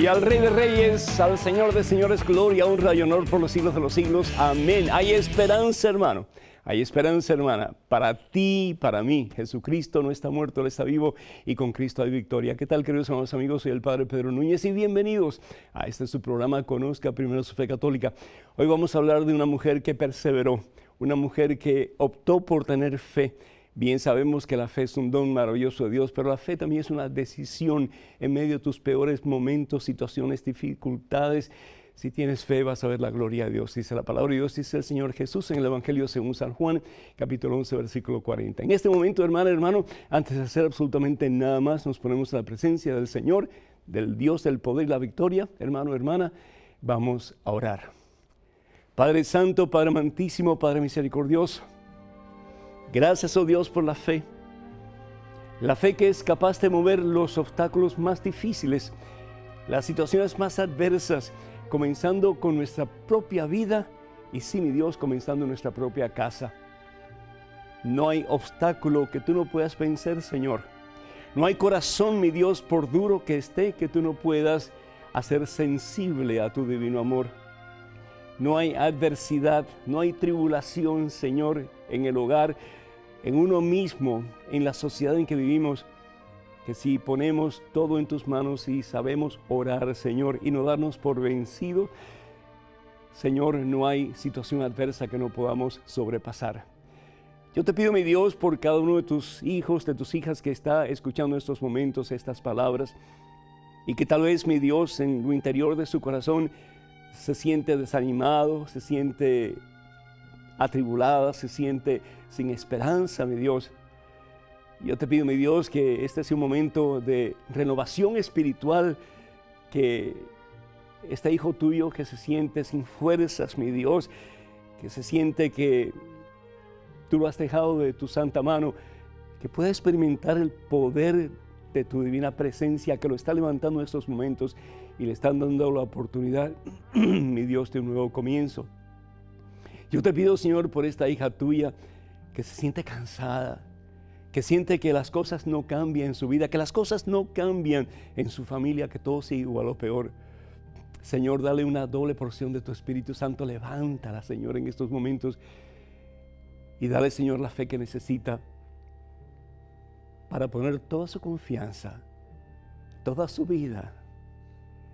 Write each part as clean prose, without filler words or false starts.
Y al Rey de Reyes, al Señor de Señores, gloria, honra y honor por los siglos de los siglos. Amén. Hay esperanza, hermano. Hay esperanza, hermana, para ti, para mí. Jesucristo no está muerto, Él está vivo y con Cristo hay victoria. ¿Qué tal, queridos hermanos amigos? Soy el Padre Pedro Núñez y bienvenidos a este su programa Conozca Primero su Fe Católica. Hoy vamos a hablar de una mujer que perseveró, una mujer que optó por tener fe. Bien sabemos que la fe es un don maravilloso de Dios, pero la fe también es una decisión en medio de tus peores momentos, situaciones, dificultades. Si tienes fe, vas a ver la gloria de Dios. Dice la palabra de Dios, dice el Señor Jesús en el Evangelio según San Juan, capítulo 11, versículo 40. En este momento, hermano, antes de hacer absolutamente nada más, nos ponemos a la presencia del Señor, del Dios del poder y la victoria. Hermano, hermana, vamos a orar. Padre Santo, Padre amantísimo, Padre misericordioso, gracias, oh Dios, por la fe que es capaz de mover los obstáculos más difíciles, las situaciones más adversas, comenzando con nuestra propia vida y, sí, mi Dios, comenzando en nuestra propia casa. No hay obstáculo que tú no puedas vencer, Señor. No hay corazón, mi Dios, por duro que esté, que tú no puedas hacer sensible a tu divino amor. No hay adversidad, no hay tribulación, Señor, en el hogar, en uno mismo, en la sociedad en que vivimos, que si ponemos todo en tus manos y sabemos orar, Señor, y no darnos por vencido, Señor, no hay situación adversa que no podamos sobrepasar. Yo te pido, mi Dios, por cada uno de tus hijos, de tus hijas que está escuchando en estos momentos estas palabras, y que tal vez, mi Dios, en lo interior de su corazón se siente desanimado, se siente atribulada, se siente sin esperanza, mi Dios. Yo te pido, mi Dios, que este sea un momento de renovación espiritual, que este hijo tuyo que se siente sin fuerzas, mi Dios, que se siente que tú lo has dejado de tu santa mano, que pueda experimentar el poder de tu divina presencia, que lo está levantando en estos momentos y le están dando la oportunidad, mi Dios, de un nuevo comienzo. Yo te pido, Señor, por esta hija tuya que se siente cansada, que siente que las cosas no cambian en su vida, que las cosas no cambian en su familia, que todo sigue igual o peor. Señor, dale una doble porción de tu Espíritu Santo, levántala, Señor, en estos momentos y dale, Señor, la fe que necesita para poner toda su confianza, toda su vida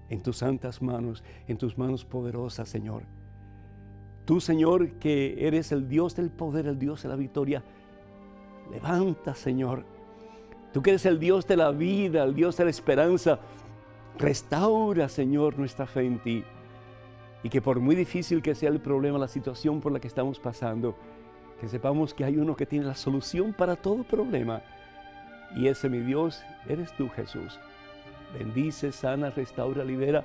en tus santas manos, en tus manos poderosas, Señor. Tú, Señor, que eres el Dios del poder, el Dios de la victoria, levanta, Señor. Tú que eres el Dios de la vida, el Dios de la esperanza, restaura, Señor, nuestra fe en ti. Y que por muy difícil que sea el problema, la situación por la que estamos pasando, que sepamos que hay uno que tiene la solución para todo problema. Y ese, mi Dios, eres tú, Jesús. Bendice, sana, restaura, libera.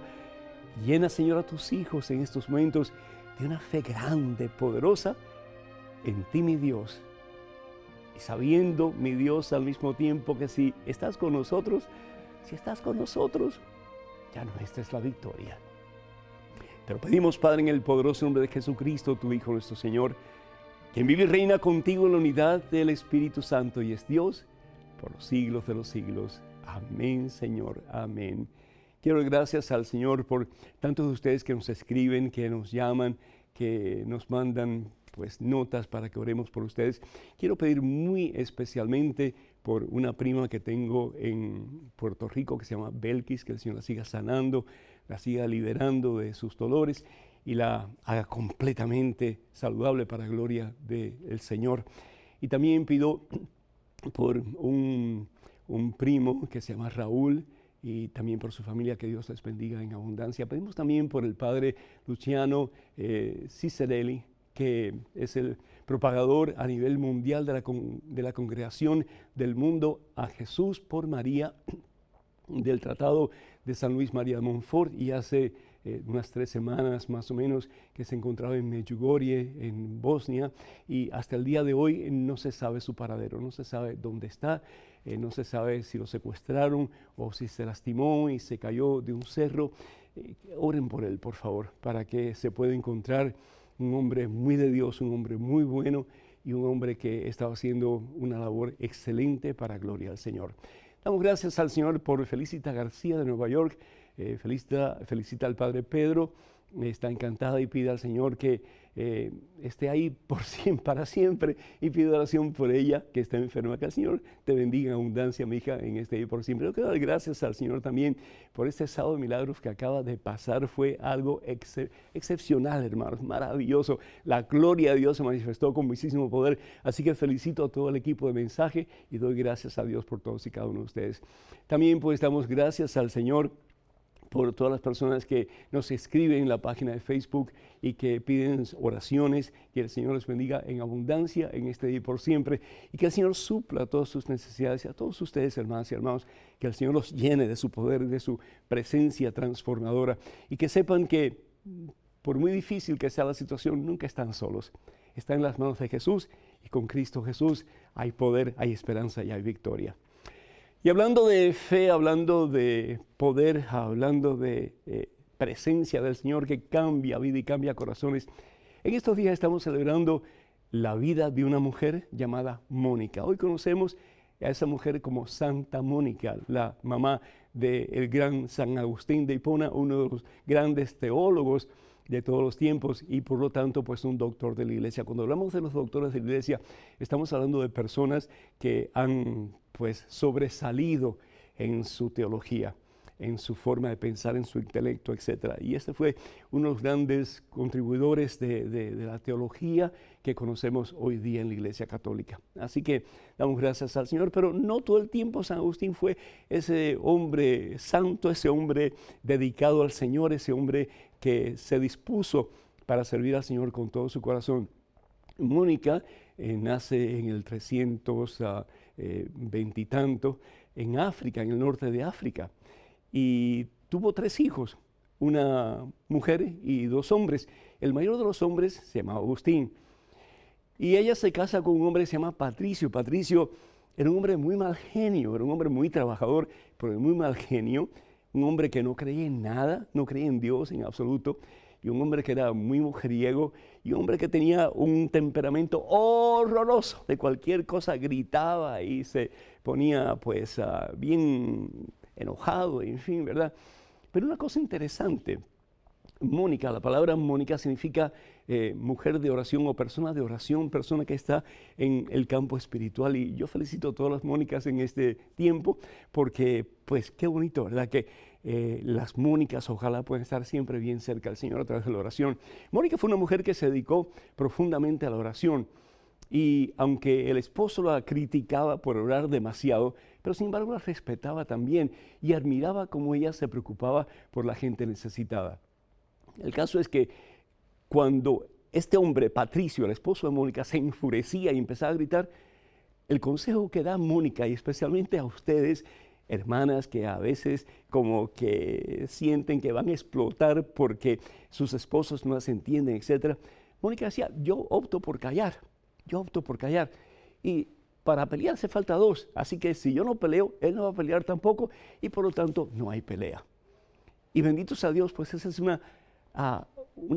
Llena, Señor, a tus hijos en estos momentos de una fe grande, poderosa en ti, mi Dios. Y sabiendo, mi Dios, al mismo tiempo que si estás con nosotros, ya nuestra es la victoria. Te lo pedimos, Padre, en el poderoso nombre de Jesucristo, tu Hijo, nuestro Señor, quien vive y reina contigo en la unidad del Espíritu Santo y es Dios por los siglos de los siglos. Amén, Señor. Amén. Quiero dar gracias al Señor por tantos de ustedes que nos escriben, que nos llaman, que nos mandan notas para que oremos por ustedes. Quiero pedir muy especialmente por una prima que tengo en Puerto Rico que se llama Belkis, que el Señor la siga sanando, la siga liberando de sus dolores y la haga completamente saludable para gloria del Señor. Y también pido por un primo que se llama Raúl, y también por su familia, que Dios les bendiga en abundancia. Pedimos también por el padre Luciano Cicerelli, que es el propagador a nivel mundial de la congregación del mundo a Jesús por María, del Tratado de San Luis María de Montfort, y hace unas 3 semanas más o menos que se encontraba en Medjugorje, en Bosnia, y hasta el día de hoy no se sabe su paradero, no se sabe dónde está, no se sabe si lo secuestraron o si se lastimó y se cayó de un cerro. Oren por él, por favor, para que se pueda encontrar un hombre muy de Dios, un hombre muy bueno y un hombre que estaba haciendo una labor excelente para gloria al Señor. Damos gracias al Señor por Felicita García de Nueva York, felicita al Padre Pedro, está encantada y pide al Señor que esté ahí por siempre, para siempre, y pide oración por ella que está enferma. Que el Señor te bendiga en abundancia, mi hija, en este día por siempre. Yo quiero dar gracias al Señor también por este sábado de milagros que acaba de pasar. Fue algo excepcional, hermanos, maravilloso. La gloria de Dios se manifestó con muchísimo poder. Así que felicito a todo el equipo de mensaje y doy gracias a Dios por todos y cada uno de ustedes. También pues damos gracias al Señor por todas las personas que nos escriben en la página de Facebook y que piden oraciones, que el Señor les bendiga en abundancia en este día y por siempre, y que el Señor supla todas sus necesidades, y a todos ustedes, hermanas y hermanos, que el Señor los llene de su poder, de su presencia transformadora, y que sepan que por muy difícil que sea la situación, nunca están solos. Están en las manos de Jesús, y con Cristo Jesús hay poder, hay esperanza y hay victoria. Y hablando de fe, hablando de poder, hablando de presencia del Señor que cambia vida y cambia corazones, en estos días estamos celebrando la vida de una mujer llamada Mónica. Hoy conocemos a esa mujer como Santa Mónica, la mamá del gran San Agustín de Hipona, uno de los grandes teólogos de todos los tiempos y por lo tanto pues un doctor de la iglesia. Cuando hablamos de los doctores de la iglesia, estamos hablando de personas que han pues sobresalido en su teología, en su forma de pensar, en su intelecto, etc. Y este fue uno de los grandes contribuidores de la teología que conocemos hoy día en la Iglesia Católica. Así que damos gracias al Señor, pero no todo el tiempo San Agustín fue ese hombre santo, ese hombre dedicado al Señor, ese hombre que se dispuso para servir al Señor con todo su corazón. Mónica nace en el 320 y tanto en África, en el norte de África, y tuvo 3 hijos, una mujer y 2 hombres. El mayor de los hombres se llamaba Agustín, y ella se casa con un hombre que se llama Patricio. Patricio era un hombre muy mal genio, era un hombre muy trabajador, pero de muy mal genio, un hombre que no creía en nada, no creía en Dios en absoluto, y un hombre que era muy mujeriego, y un hombre que tenía un temperamento horroroso. De cualquier cosa gritaba y se ponía pues bien enojado, en fin, ¿verdad? Pero una cosa interesante, Mónica, la palabra Mónica significa mujer de oración o persona de oración, persona que está en el campo espiritual, y yo felicito a todas las Mónicas en este tiempo, porque pues qué bonito, ¿verdad? Que las Mónicas ojalá puedan estar siempre bien cerca del Señor a través de la oración. Mónica fue una mujer que se dedicó profundamente a la oración, y aunque el esposo la criticaba por orar demasiado, pero sin embargo la respetaba también y admiraba cómo ella se preocupaba por la gente necesitada. El caso es que cuando este hombre, Patricio, el esposo de Mónica, se enfurecía y empezaba a gritar, el consejo que da Mónica, y especialmente a ustedes, hermanas que a veces como que sienten que van a explotar porque sus esposos no las entienden, etc. Mónica decía, yo opto por callar. Y para pelear hace falta 2, así que si yo no peleo, él no va a pelear tampoco, y por lo tanto no hay pelea. Y bendito sea Dios, pues esa es una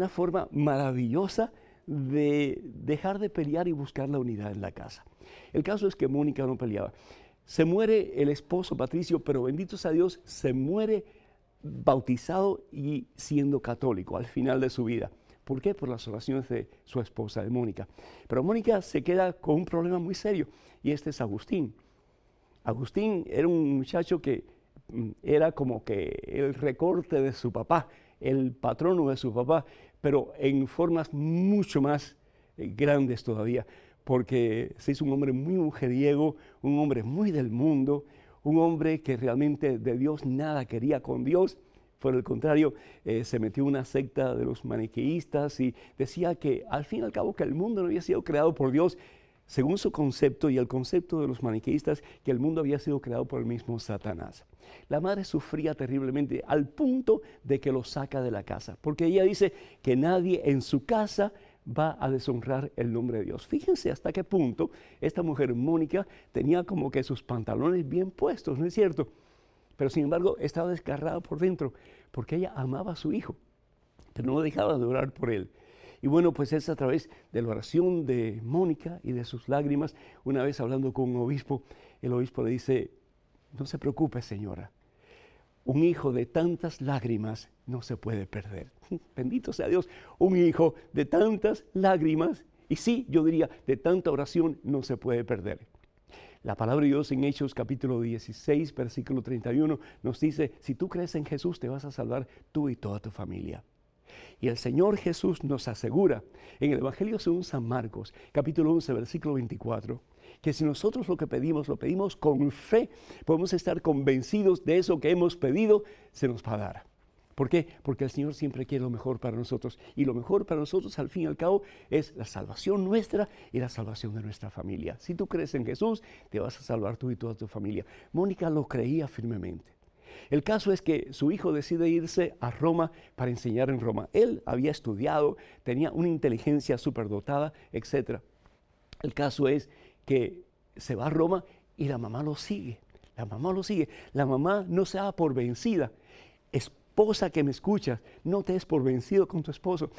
forma maravillosa de dejar de pelear y buscar la unidad en la casa. El caso es que Mónica no peleaba. Se muere el esposo Patricio, pero bendito sea Dios, se muere bautizado y siendo católico al final de su vida. ¿Por qué? Por las oraciones de su esposa, de Mónica. Pero Mónica se queda con un problema muy serio, y este es Agustín. Agustín era un muchacho que era como que el recorte de su papá, el patrono de su papá, pero en formas mucho más grandes todavía, porque se hizo un hombre muy mujeriego, un hombre muy del mundo, un hombre que realmente de Dios nada quería con Dios. Por el contrario, se metió en una secta de los maniqueístas y decía que al fin y al cabo que el mundo no había sido creado por Dios según su concepto, y el concepto de los maniqueístas, que el mundo había sido creado por el mismo Satanás. La madre sufría terriblemente al punto de que lo saca de la casa, porque ella dice que nadie en su casa va a deshonrar el nombre de Dios. Fíjense hasta qué punto esta mujer Mónica tenía como que sus pantalones bien puestos, ¿no es cierto? Pero sin embargo estaba desgarrada por dentro, porque ella amaba a su hijo, pero no dejaba de orar por él. Y bueno, pues es a través de la oración de Mónica y de sus lágrimas. Una vez hablando con un obispo, el obispo le dice, no se preocupe, señora, un hijo de tantas lágrimas no se puede perder. Bendito sea Dios, un hijo de tantas lágrimas, y sí, yo diría, de tanta oración no se puede perder. La palabra de Dios en Hechos capítulo 16, versículo 31, nos dice, si tú crees en Jesús, te vas a salvar tú y toda tu familia. Y el Señor Jesús nos asegura en el Evangelio según San Marcos, capítulo 11, versículo 24, que si nosotros lo que pedimos, lo pedimos con fe, podemos estar convencidos de eso que hemos pedido, se nos va a dar. ¿Por qué? Porque el Señor siempre quiere lo mejor para nosotros. Y lo mejor para nosotros, al fin y al cabo, es la salvación nuestra y la salvación de nuestra familia. Si tú crees en Jesús, te vas a salvar tú y toda tu familia. Mónica lo creía firmemente. El caso es que su hijo decide irse a Roma para enseñar en Roma. Él había estudiado, tenía una inteligencia superdotada, etc. El caso es que se va a Roma y la mamá lo sigue. La mamá lo sigue. La mamá no se da por vencida. Esposa que me escuchas, no te des por vencido con tu esposo.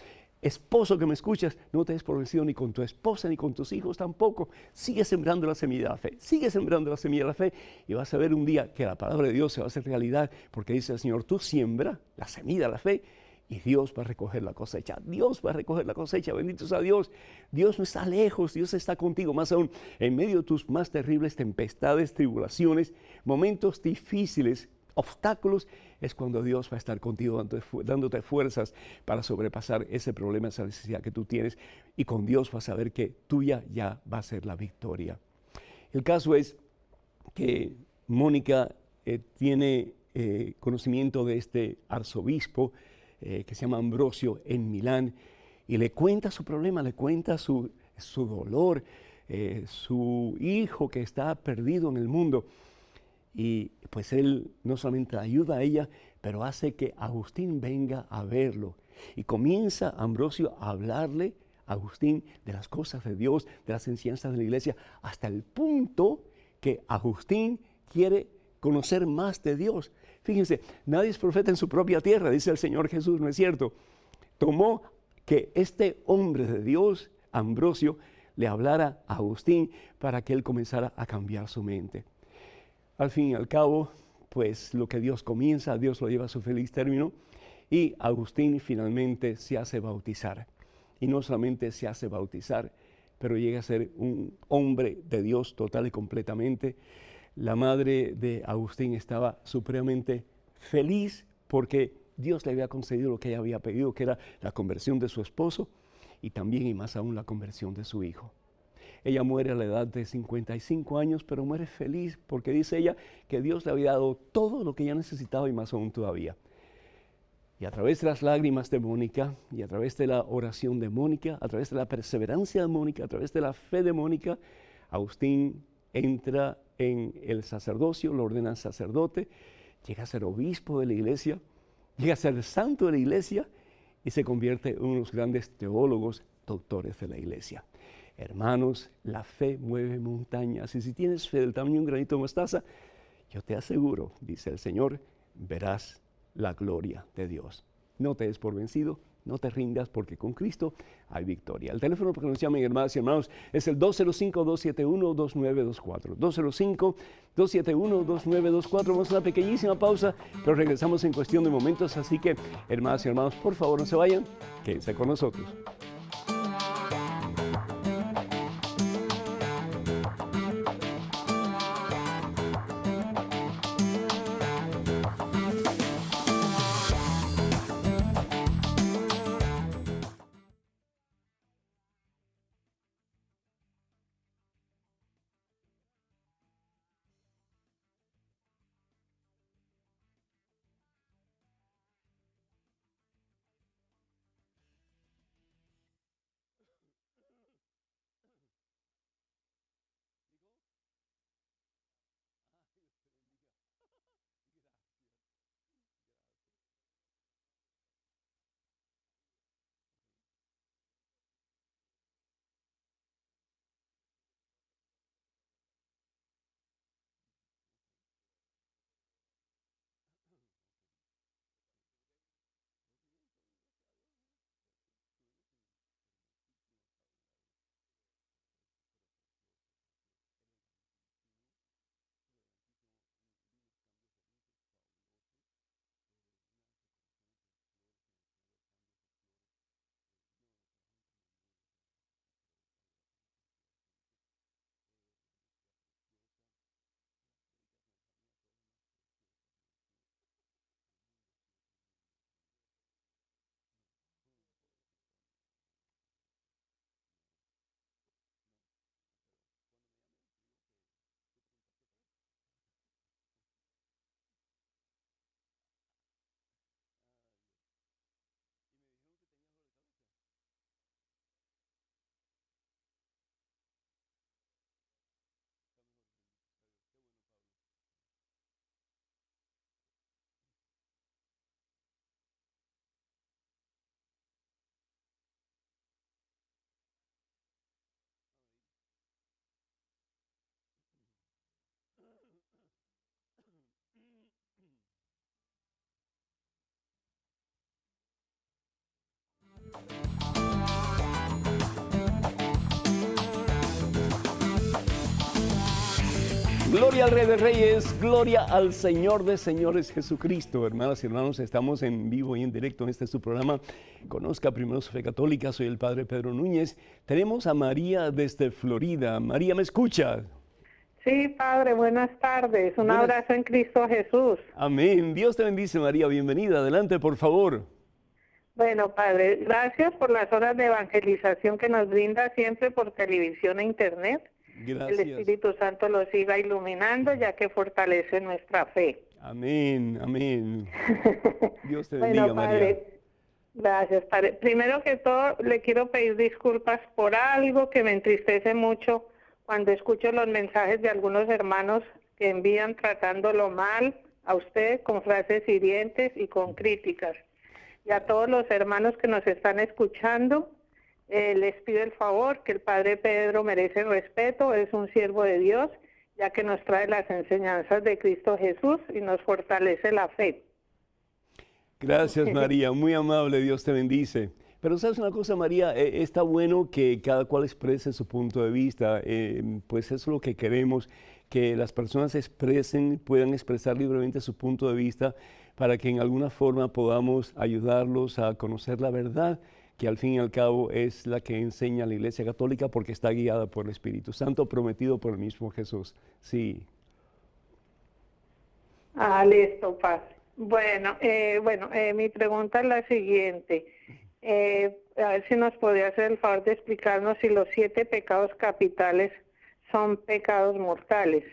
Esposo que me escuchas, no te des por vencido ni con tu esposa ni con tus hijos tampoco. Sigue sembrando la semilla de la fe. Sigue sembrando la semilla de la fe y vas a ver un día que la palabra de Dios se va a hacer realidad, porque dice el Señor, tú siembra la semilla de la fe y Dios va a recoger la cosecha. Dios va a recoger la cosecha. Bendito sea Dios. Dios no está lejos. Dios está contigo. Más aún, en medio de tus más terribles tempestades, tribulaciones, momentos difíciles, obstáculos, es cuando Dios va a estar contigo dándote fuerzas para sobrepasar ese problema, esa necesidad que tú tienes. Y con Dios vas a ver que tuya ya va a ser la victoria. El caso es que Mónica tiene conocimiento de este arzobispo que se llama Ambrosio en Milán, y le cuenta su problema, le cuenta su dolor, su hijo que está perdido en el mundo. Y pues él no solamente ayuda a ella, pero hace que Agustín venga a verlo. Y comienza Ambrosio a hablarle a Agustín de las cosas de Dios, de las enseñanzas de la iglesia, hasta el punto que Agustín quiere conocer más de Dios. Fíjense, nadie es profeta en su propia tierra, dice el Señor Jesús, ¿no es cierto? Tomó que este hombre de Dios, Ambrosio, le hablara a Agustín para que él comenzara a cambiar su mente. Al fin y al cabo, pues lo que Dios comienza, Dios lo lleva a su feliz término, y Agustín finalmente se hace bautizar. Y no solamente se hace bautizar, pero llega a ser un hombre de Dios total y completamente. La madre de Agustín estaba supremamente feliz porque Dios le había concedido lo que ella había pedido, que era la conversión de su esposo y también y más aún la conversión de su hijo. Ella muere a la edad de 55 años, pero muere feliz porque dice ella que Dios le había dado todo lo que ella necesitaba y más aún todavía. Y a través de las lágrimas de Mónica, y a través de la oración de Mónica, a través de la perseverancia de Mónica, a través de la fe de Mónica, Agustín entra en el sacerdocio, lo ordenan sacerdote, llega a ser obispo de la iglesia, llega a ser santo de la iglesia y se convierte en uno de los grandes teólogos, doctores de la iglesia. Hermanos, la fe mueve montañas, y si tienes fe del tamaño de un granito de mostaza, yo te aseguro, dice el Señor, verás la gloria de Dios. No te des por vencido, no te rindas, porque con Cristo hay victoria. El teléfono para que nos llamen, hermanas y hermanos, es el 205-271-2924. 205-271-2924. Vamos a una pequeñísima pausa, pero regresamos en cuestión de momentos. Así que, hermanas y hermanos, por favor, no se vayan, quédense con nosotros. Gloria al Rey de Reyes, gloria al Señor de Señores Jesucristo. Hermanas y hermanos, estamos en vivo y en directo en este su programa. Conozca primero su fe católica, soy el Padre Pedro Núñez. Tenemos a María desde Florida. María, ¿me escucha? Sí, Padre, buenas tardes. Un abrazo en Cristo Jesús. Amén. Dios te bendice, María. Bienvenida. Adelante, por favor. Bueno, Padre, gracias por las horas de evangelización que nos brinda siempre por televisión e internet. Gracias. El Espíritu Santo los siga iluminando, ya que fortalece nuestra fe. Amén, amén. Dios te bendiga, Bueno, Padre, María. gracias, Padre. Primero que todo, le quiero pedir disculpas por algo que me entristece mucho cuando escucho los mensajes de algunos hermanos que envían tratándolo mal a usted con frases hirientes y con críticas. Y a todos los hermanos que nos están escuchando, les pido el favor que el Padre Pedro merece respeto, es un siervo de Dios, ya que nos trae las enseñanzas de Cristo Jesús y nos fortalece la fe. Gracias, María. Muy amable. Dios te bendice. Pero sabes una cosa, María, está bueno que cada cual exprese su punto de vista, pues eso es lo que queremos, que las personas puedan expresar libremente su punto de vista para que en alguna forma podamos ayudarlos a conocer la verdad, que al fin y al cabo es la que enseña la Iglesia Católica porque está guiada por el Espíritu Santo, prometido por el mismo Jesús. Sí. Listo, Padre. Bueno, mi pregunta es la siguiente. A ver si nos podría hacer el favor de explicarnos si los 7 pecados capitales son pecados mortales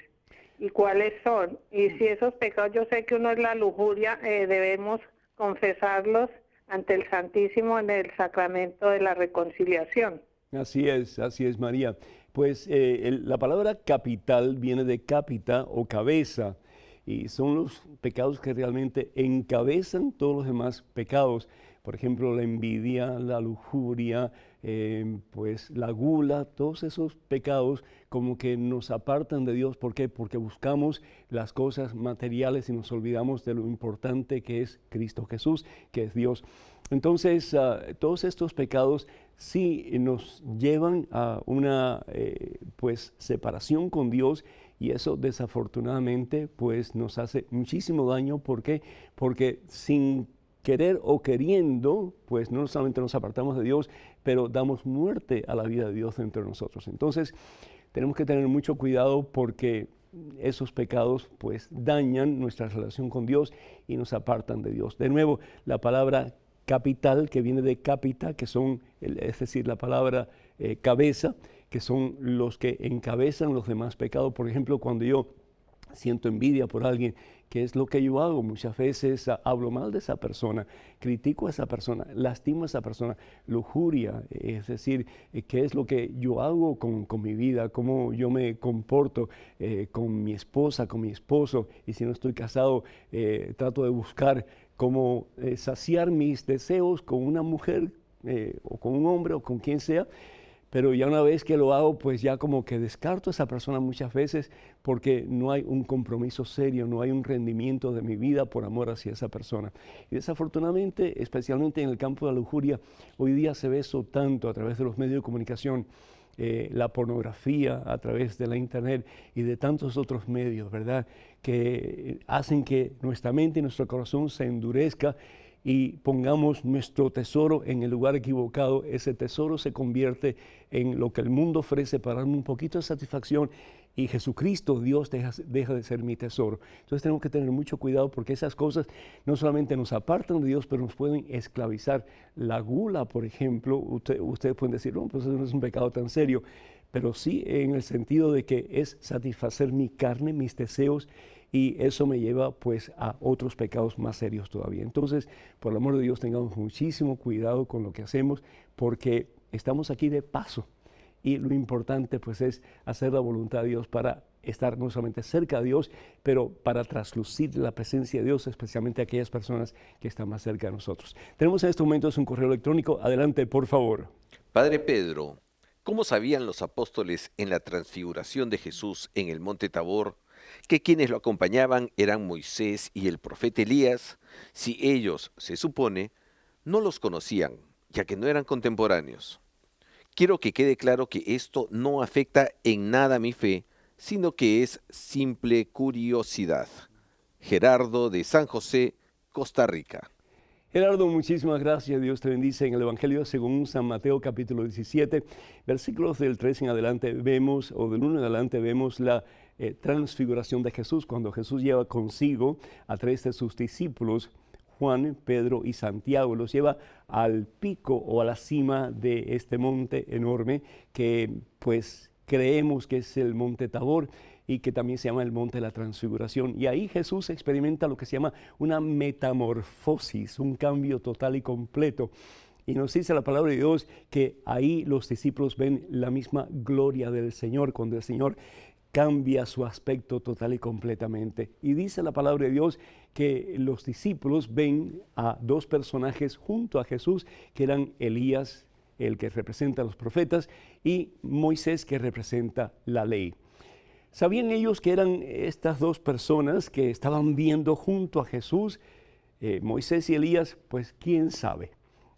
y cuáles son. Y si esos pecados, yo sé que uno es la lujuria, debemos confesarlos ante el Santísimo en el sacramento de la reconciliación. Así es, María. Pues la palabra capital viene de capita o cabeza y son los pecados que realmente encabezan todos los demás pecados. Por ejemplo, la envidia, la lujuria, pues la gula, todos esos pecados como que nos apartan de Dios. ¿Por qué? Porque buscamos las cosas materiales y nos olvidamos de lo importante que es Cristo Jesús, que es Dios. Entonces, todos estos pecados sí nos llevan a una pues separación con Dios y eso desafortunadamente pues nos hace muchísimo daño. ¿Por qué? Porque sin querer o queriendo, pues no solamente nos apartamos de Dios, pero damos muerte a la vida de Dios entre nosotros. Entonces, tenemos que tener mucho cuidado porque esos pecados pues dañan nuestra relación con Dios y nos apartan de Dios. De nuevo, la palabra capital, que viene de capita, que son, es decir, la palabra cabeza, que son los que encabezan los demás pecados. Por ejemplo, cuando yo siento envidia por alguien, ¿qué es lo que yo hago? Muchas veces hablo mal de esa persona, critico a esa persona, lastimo a esa persona, lujuria, es decir, ¿qué es lo que yo hago con mi vida? ¿Cómo yo me comporto con mi esposa, con mi esposo? Y si no estoy casado, trato de buscar cómo saciar mis deseos con una mujer o con un hombre o con quien sea. Pero ya una vez que lo hago, pues ya como que descarto a esa persona muchas veces porque no hay un compromiso serio, no hay un rendimiento de mi vida por amor hacia esa persona. Y desafortunadamente, especialmente en el campo de la lujuria, hoy día se ve eso tanto a través de los medios de comunicación, la pornografía a través de la internet y de tantos otros medios, ¿verdad? Que hacen que nuestra mente y nuestro corazón se endurezca y pongamos nuestro tesoro en el lugar equivocado. Ese tesoro se convierte en lo que el mundo ofrece para darme un poquito de satisfacción y Jesucristo, Dios, deja de ser mi tesoro. Entonces tenemos que tener mucho cuidado porque esas cosas no solamente nos apartan de Dios, pero nos pueden esclavizar. La gula, por ejemplo, ustedes pueden decir, no, pues eso no es un pecado tan serio, pero sí en el sentido de que es satisfacer mi carne, mis deseos, y eso me lleva pues a otros pecados más serios todavía. Entonces, por el amor de Dios, tengamos muchísimo cuidado con lo que hacemos porque estamos aquí de paso y lo importante pues es hacer la voluntad de Dios para estar no solamente cerca de Dios, pero para traslucir la presencia de Dios, especialmente a aquellas personas que están más cerca de nosotros. Tenemos en estos momentos un correo electrónico. Adelante, por favor. Padre Pedro, ¿cómo sabían los apóstoles en la transfiguración de Jesús en el monte Tabor que quienes lo acompañaban eran Moisés y el profeta Elías, si ellos, se supone, no los conocían, ya que no eran contemporáneos? Quiero que quede claro que esto no afecta en nada mi fe, sino que es simple curiosidad. Gerardo de San José, Costa Rica. Gerardo, muchísimas gracias. Dios te bendice. En el Evangelio según San Mateo capítulo 17, versículos del 3 en adelante vemos, o del 1 en adelante vemos la transfiguración de Jesús, cuando Jesús lleva consigo a 3 de sus discípulos, Juan, Pedro y Santiago. Los lleva al pico o a la cima de este monte enorme que pues creemos que es el monte Tabor, y que también se llama el monte de la transfiguración. Y ahí Jesús experimenta lo que se llama una metamorfosis, un cambio total y completo. Y nos dice la palabra de Dios que ahí los discípulos ven la misma gloria del Señor, cuando el Señor cambia su aspecto total y completamente. Y dice la palabra de Dios que los discípulos ven a 2 personajes junto a Jesús, que eran Elías, el que representa a los profetas, y Moisés, que representa la ley. ¿Sabían ellos que eran estas 2 personas que estaban viendo junto a Jesús? Moisés y Elías, pues quién sabe.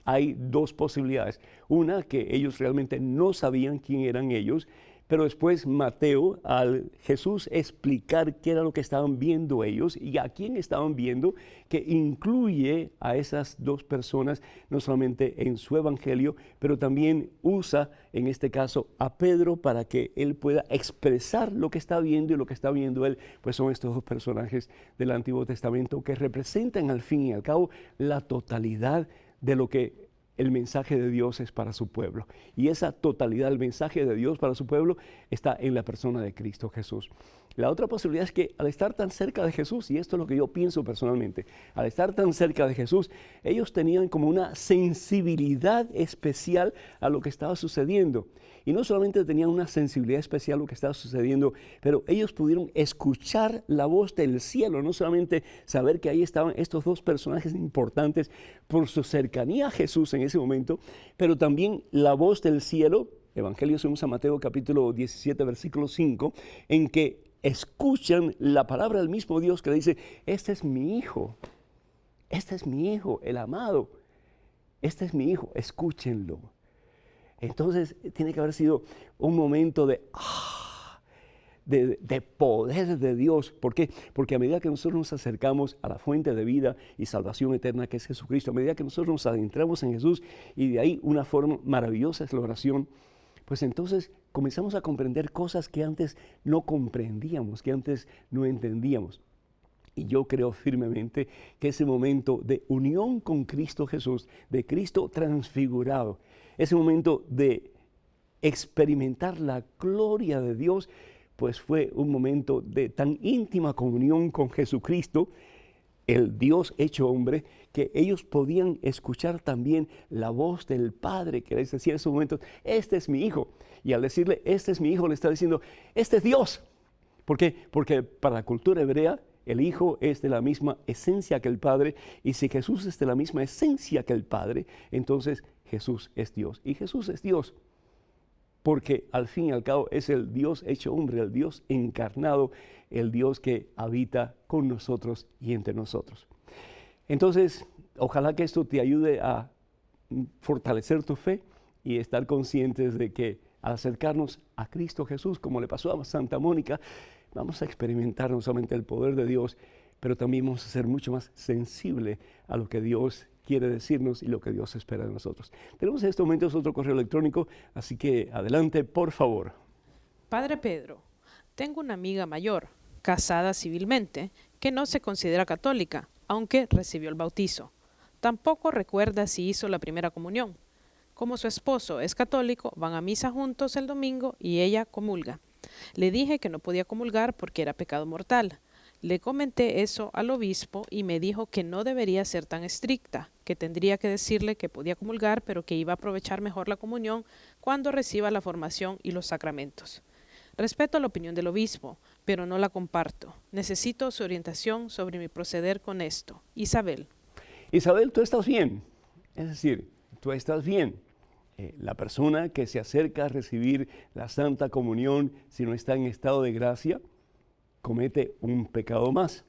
Hay 2 posibilidades. Una, que ellos realmente no sabían quién eran ellos, pero después Mateo, al Jesús explicar qué era lo que estaban viendo ellos y a quién estaban viendo, que incluye a esas 2 personas, no solamente en su evangelio, pero también usa en este caso a Pedro para que él pueda expresar lo que está viendo, y lo que está viendo él, pues son estos 2 personajes del Antiguo Testamento que representan al fin y al cabo la totalidad de lo que el mensaje de Dios es para su pueblo. Y esa totalidad del mensaje de Dios para su pueblo está en la persona de Cristo Jesús. La otra posibilidad es que al estar tan cerca de Jesús, y esto es lo que yo pienso personalmente, al estar tan cerca de Jesús, ellos tenían como una sensibilidad especial a lo que estaba sucediendo. Y no solamente tenían una sensibilidad especial a lo que estaba sucediendo, pero ellos pudieron escuchar la voz del cielo, no solamente saber que ahí estaban estos 2 personajes importantes por su cercanía a Jesús en ese momento, pero también la voz del cielo, Evangelio según San Mateo capítulo 17 versículo 5, en que escuchan la palabra del mismo Dios que le dice: este es mi hijo, el amado, este es mi hijo, escúchenlo. Entonces tiene que haber sido un momento de poder de Dios. ¿Por qué? Porque a medida que nosotros nos acercamos a la fuente de vida y salvación eterna que es Jesucristo, a medida que nosotros nos adentramos en Jesús, y de ahí una forma maravillosa es la oración, pues entonces comenzamos a comprender cosas que antes no comprendíamos, que antes no entendíamos. Y yo creo firmemente que ese momento de unión con Cristo Jesús, de Cristo transfigurado, ese momento de experimentar la gloria de Dios, pues fue un momento de tan íntima comunión con Jesucristo, el Dios hecho hombre, que ellos podían escuchar también la voz del Padre, que les decía en ese momento: este es mi hijo. Y al decirle este es mi hijo, le está diciendo: este es Dios. ¿Por qué? Porque para la cultura hebrea el Hijo es de la misma esencia que el Padre, y si Jesús es de la misma esencia que el Padre, entonces Jesús es Dios. Y Jesús es Dios porque al fin y al cabo es el Dios hecho hombre, el Dios encarnado, el Dios que habita con nosotros y entre nosotros. Entonces, ojalá que esto te ayude a fortalecer tu fe y estar conscientes de que al acercarnos a Cristo Jesús, como le pasó a Santa Mónica, vamos a experimentar no solamente el poder de Dios, pero también vamos a ser mucho más sensibles a lo que Dios quiere decirnos y lo que Dios espera de nosotros. Tenemos en estos momentos otro correo electrónico, así que adelante, por favor. Padre Pedro, tengo una amiga mayor, casada civilmente, que no se considera católica, aunque recibió el bautizo. Tampoco recuerda si hizo la primera comunión. Como su esposo es católico, van a misa juntos el domingo y ella comulga. Le dije que no podía comulgar porque era pecado mortal. Le comenté eso al obispo y me dijo que no debería ser tan estricta, que tendría que decirle que podía comulgar, pero que iba a aprovechar mejor la comunión cuando reciba la formación y los sacramentos. Respeto la opinión del obispo, pero no la comparto. Necesito su orientación sobre mi proceder con esto. Isabel. Isabel, tú estás bien. Es decir, tú estás bien. La persona que se acerca a recibir la Santa Comunión, si no está en estado de gracia, comete un pecado más.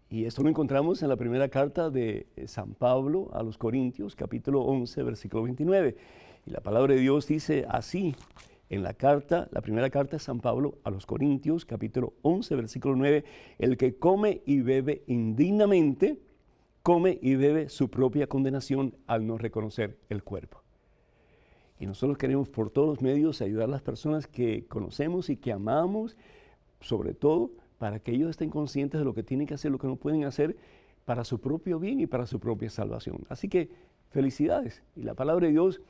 Y esto lo encontramos en la primera carta de San Pablo a los Corintios, capítulo 11, versículo 29. Y la palabra de Dios dice así: En la primera carta de San Pablo a los Corintios, capítulo 11, versículo 9, el que come y bebe indignamente, come y bebe su propia condenación al no reconocer el cuerpo. Y nosotros queremos por todos los medios ayudar a las personas que conocemos y que amamos, sobre todo para que ellos estén conscientes de lo que tienen que hacer, lo que no pueden hacer para su propio bien y para su propia salvación. Así que felicidades. Y la palabra de Dios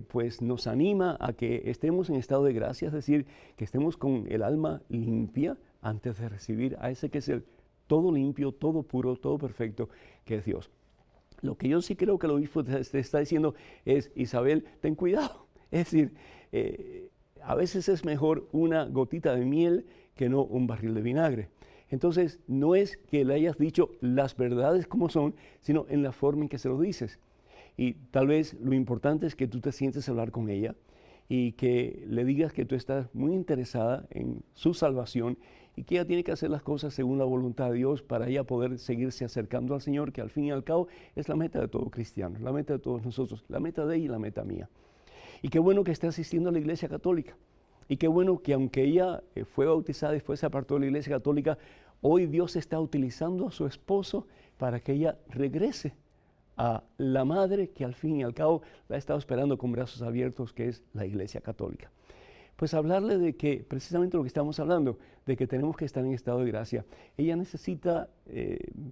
pues nos anima a que estemos en estado de gracia, es decir, que estemos con el alma limpia antes de recibir a ese que es el todo limpio, todo puro, todo perfecto, que es Dios. Lo que yo sí creo que el obispo te está diciendo es, Isabel, ten cuidado. Es decir, a veces es mejor una gotita de miel que no un barril de vinagre. Entonces, no es que le hayas dicho las verdades como son, sino en la forma en que se lo dices. Y tal vez lo importante es que tú te sientes a hablar con ella y que le digas que tú estás muy interesada en su salvación y que ella tiene que hacer las cosas según la voluntad de Dios para ella poder seguirse acercando al Señor, que al fin y al cabo es la meta de todo cristiano, la meta de todos nosotros, la meta de ella y la meta mía. Y qué bueno que esté asistiendo a la Iglesia Católica. Y qué bueno que aunque ella fue bautizada y después se apartó de la Iglesia Católica, hoy Dios está utilizando a su esposo para que ella regrese a la madre que al fin y al cabo la ha estado esperando con brazos abiertos, que es la Iglesia Católica. Pues hablarle de que precisamente lo que estamos hablando, de que tenemos que estar en estado de gracia. Ella necesita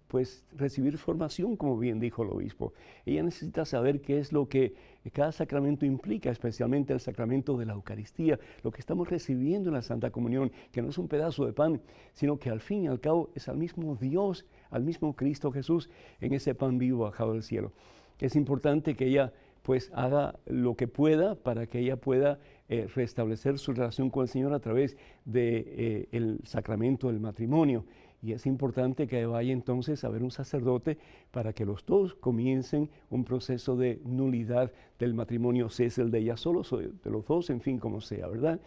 pues recibir formación, como bien dijo el obispo. Ella necesita saber qué es lo que cada sacramento implica, especialmente el sacramento de la Eucaristía, lo que estamos recibiendo en la Santa Comunión, que no es un pedazo de pan, sino que al fin y al cabo es al mismo Dios, al mismo Cristo Jesús en ese pan vivo bajado del cielo. Es importante que ella pues haga lo que pueda para que ella pueda restablecer su relación con el Señor a través del sacramento del matrimonio. Y es importante que vaya entonces a ver un sacerdote para que los dos comiencen un proceso de nulidad del matrimonio, si es el de ella solo, de los dos, en fin, como sea, ¿verdad?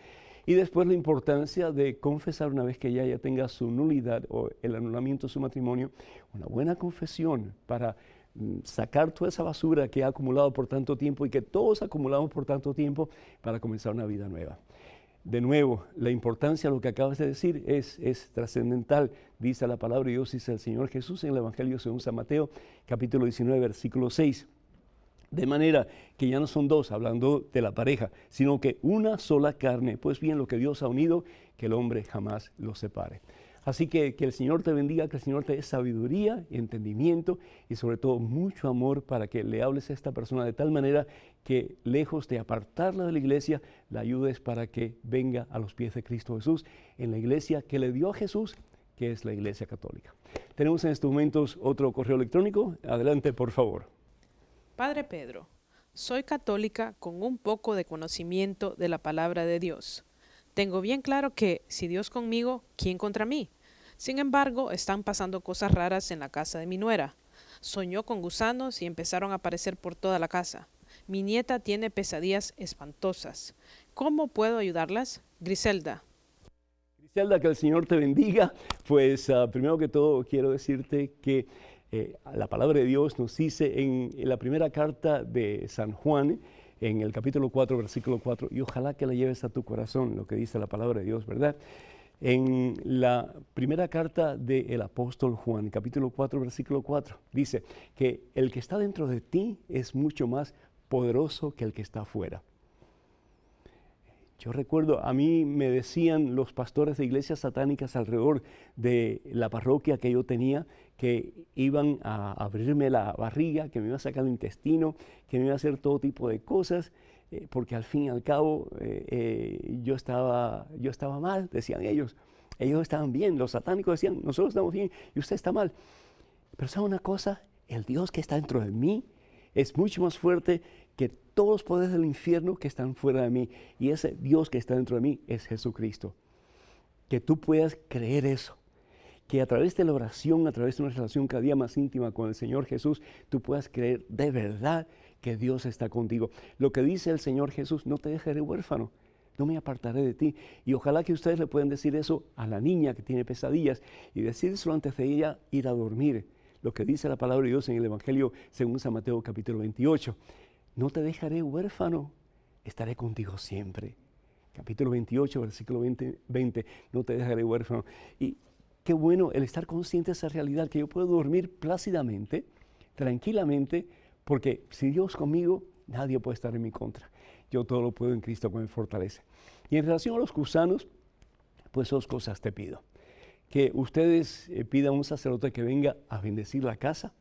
Y después la importancia de confesar una vez que ella ya tenga su nulidad o el anulamiento de su matrimonio, una buena confesión para sacar toda esa basura que ha acumulado por tanto tiempo y que todos acumulamos por tanto tiempo para comenzar una vida nueva. De nuevo, la importancia de lo que acabas de decir es trascendental. Dice la palabra de Dios, dice el Señor Jesús en el Evangelio según San Mateo, capítulo 19, versículo 6. De manera que ya no son dos, hablando de la pareja, sino que una sola carne. Pues bien, lo que Dios ha unido, que el hombre jamás lo separe. Así que el Señor te bendiga, que el Señor te dé sabiduría, entendimiento y sobre todo mucho amor para que le hables a esta persona de tal manera que lejos de apartarla de la iglesia, la ayudes para que venga a los pies de Cristo Jesús en la iglesia que le dio a Jesús, que es la Iglesia Católica. Tenemos en estos momentos otro correo electrónico. Adelante, por favor. Padre Pedro, soy católica con un poco de conocimiento de la palabra de Dios. Tengo bien claro que, si Dios conmigo, ¿quién contra mí? Sin embargo, están pasando cosas raras en la casa de mi nuera. Soñó con gusanos y empezaron a aparecer por toda la casa. Mi nieta tiene pesadillas espantosas. ¿Cómo puedo ayudarlas? Griselda. Griselda, que el Señor te bendiga. Pues primero que todo quiero decirte que la palabra de Dios nos dice en la primera carta de San Juan, en el capítulo 4, versículo 4, y ojalá que la lleves a tu corazón, lo que dice la palabra de Dios, ¿verdad? En la primera carta del apóstol Juan, capítulo 4, versículo 4, dice que el que está dentro de ti es mucho más poderoso que el que está afuera. Yo recuerdo, a mí me decían los pastores de iglesias satánicas alrededor de la parroquia que yo tenía, que iban a abrirme la barriga, que me iban a sacar el intestino, que me iban a hacer todo tipo de cosas, porque al fin y al cabo yo estaba mal, decían ellos. Ellos estaban bien, los satánicos decían, nosotros estamos bien y usted está mal. Pero ¿sabe una cosa? El Dios que está dentro de mí es mucho más fuerte que todos los poderes del infierno que están fuera de mí. Y ese Dios que está dentro de mí es Jesucristo. Que tú puedas creer eso. Que a través de la oración, a través de una relación cada día más íntima con el Señor Jesús, tú puedas creer de verdad que Dios está contigo. Lo que dice el Señor Jesús, no te dejaré huérfano, no me apartaré de ti. Y ojalá que ustedes le puedan decir eso a la niña que tiene pesadillas y decírselo antes de ella ir a dormir. Lo que dice la palabra de Dios en el Evangelio según San Mateo capítulo 28. No te dejaré huérfano. estaré contigo siempre. Capítulo 28, versículo 20, no te dejaré huérfano. Y qué bueno el estar consciente de esa realidad, que yo puedo dormir plácidamente, tranquilamente, porque si Dios conmigo, nadie puede estar en mi contra. Yo todo lo puedo en Cristo que me fortalece. Y en relación a los gusanos, pues 2 cosas te pido. Que ustedes pidan a un sacerdote que venga a bendecir la casa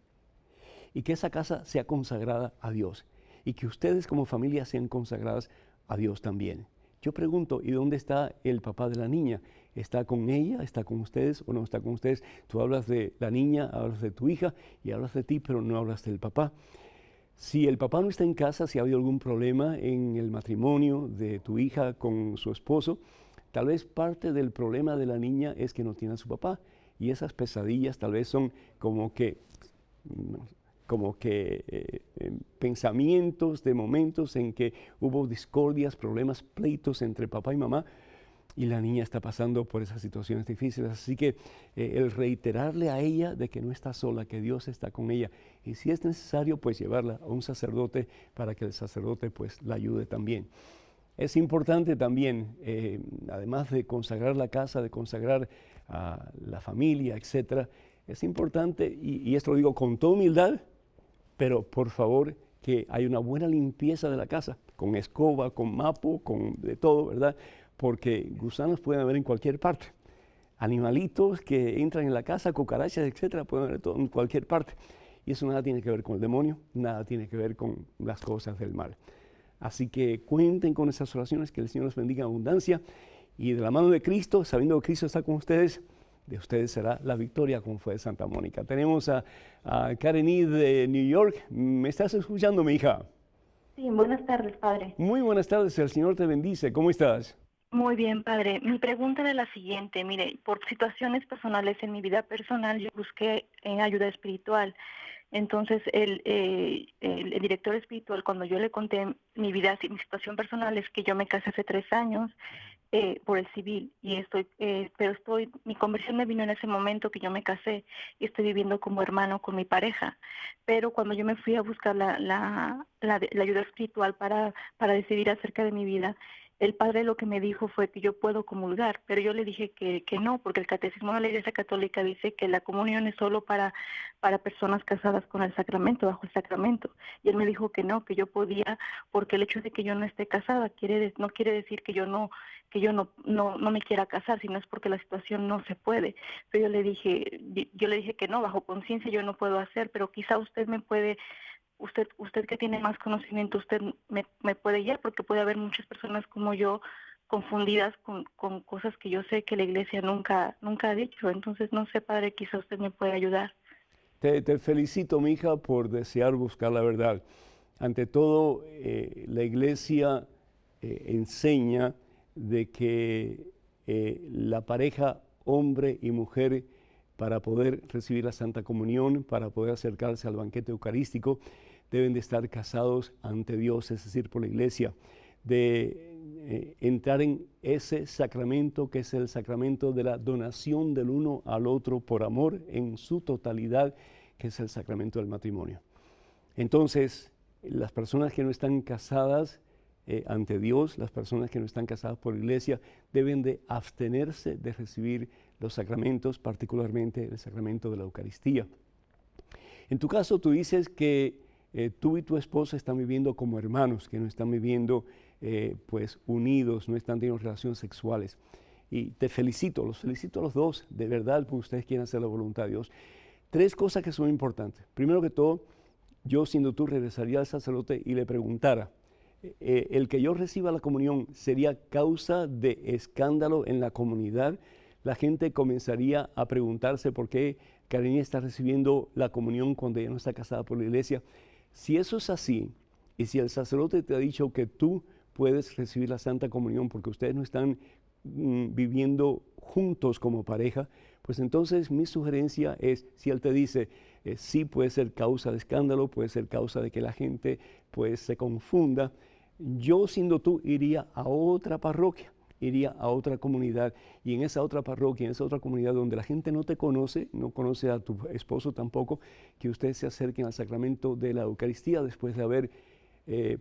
y que esa casa sea consagrada a Dios y que ustedes como familia sean consagradas a Dios también. Yo pregunto, ¿y dónde está el papá de la niña? ¿Está con ella? ¿Está con ustedes o no está con ustedes? Tú hablas de la niña, hablas de tu hija y hablas de ti, pero no hablas del papá. Si el papá no está en casa, si ha habido algún problema en el matrimonio de tu hija con su esposo, tal vez parte del problema de la niña es que no tiene a su papá. Y esas pesadillas tal vez son como que pensamientos de momentos en que hubo discordias, problemas, pleitos entre papá y mamá, y la niña está pasando por esas situaciones difíciles. Así que el reiterarle a ella de que no está sola, que Dios está con ella, y si es necesario, pues llevarla a un sacerdote para que el sacerdote pues la ayude también. Es importante también, además de consagrar la casa, de consagrar a la familia, etcétera, es importante, y esto lo digo con toda humildad, pero por favor que haya una buena limpieza de la casa, con escoba, con mapo, con de todo, ¿verdad? Porque gusanos pueden haber en cualquier parte. Animalitos que entran en la casa, cucarachas, etcétera, pueden haber en cualquier parte. Y eso nada tiene que ver con el demonio, nada tiene que ver con las cosas del mal. Así que cuenten con esas oraciones, que el Señor los bendiga en abundancia. Y de la mano de Cristo, sabiendo que Cristo está con ustedes, de ustedes será la victoria, como fue de Santa Mónica. Tenemos a Karení de New York. ¿Me estás escuchando, mi hija? Sí, buenas tardes, padre. Muy buenas tardes, el Señor te bendice. ¿Cómo estás? Muy bien, padre. Mi pregunta era la siguiente. Mire, por situaciones personales en mi vida personal, yo busqué ayuda espiritual. Entonces, el director espiritual, cuando yo le conté mi vida, mi situación personal, es que yo me casé hace 3 años por el civil, y mi conversión me vino en ese momento que yo me casé, y estoy viviendo como hermano con mi pareja. Pero cuando yo me fui a buscar la ayuda espiritual para decidir acerca de mi vida, el padre lo que me dijo fue que yo puedo comulgar, pero yo le dije que no, porque el catecismo de la Iglesia Católica dice que la comunión es solo para personas casadas con el sacramento, bajo el sacramento. Y él me dijo que no, que yo podía, porque el hecho de que yo no esté casada no quiere decir que yo no me quiera casar, sino es porque la situación no se puede. Pero yo le dije que no, bajo conciencia yo no puedo hacer, pero quizá usted me puede. Usted que tiene más conocimiento, usted me puede guiar, porque puede haber muchas personas como yo confundidas con cosas que yo sé que la Iglesia nunca ha dicho. Entonces, no sé, padre, quizá usted me puede ayudar. Te felicito, mi hija, por desear buscar la verdad. Ante todo, la Iglesia enseña de que la pareja hombre y mujer, para poder recibir la Santa Comunión, para poder acercarse al banquete eucarístico, deben de estar casados ante Dios, es decir, por la Iglesia, de entrar en ese sacramento que es el sacramento de la donación del uno al otro por amor en su totalidad, que es el sacramento del matrimonio. Entonces, las personas que no están casadas ante Dios, las personas que no están casadas por la Iglesia, deben de abstenerse de recibir los sacramentos, particularmente el sacramento de la Eucaristía. En tu caso, tú dices que tú y tu esposa están viviendo como hermanos, que no están viviendo pues unidos, no están teniendo relaciones sexuales. Y te felicito, los felicito a los dos, de verdad, porque ustedes quieren hacer la voluntad de Dios. 3 cosas que son importantes. Primero que todo, yo siendo tú regresaría al sacerdote y le preguntara, el que yo reciba la comunión sería causa de escándalo en la comunidad. La gente comenzaría a preguntarse por qué Karení está recibiendo la comunión cuando ella no está casada por la Iglesia. Si eso es así, y si el sacerdote te ha dicho que tú puedes recibir la Santa Comunión porque ustedes no están viviendo juntos como pareja, pues entonces mi sugerencia es, si él te dice, sí puede ser causa de escándalo, puede ser causa de que la gente pues se confunda, yo siendo tú iría a otra parroquia, iría a otra comunidad, y en esa otra parroquia, en esa otra comunidad donde la gente no te conoce, no conoce a tu esposo tampoco, que ustedes se acerquen al sacramento de la Eucaristía después de haber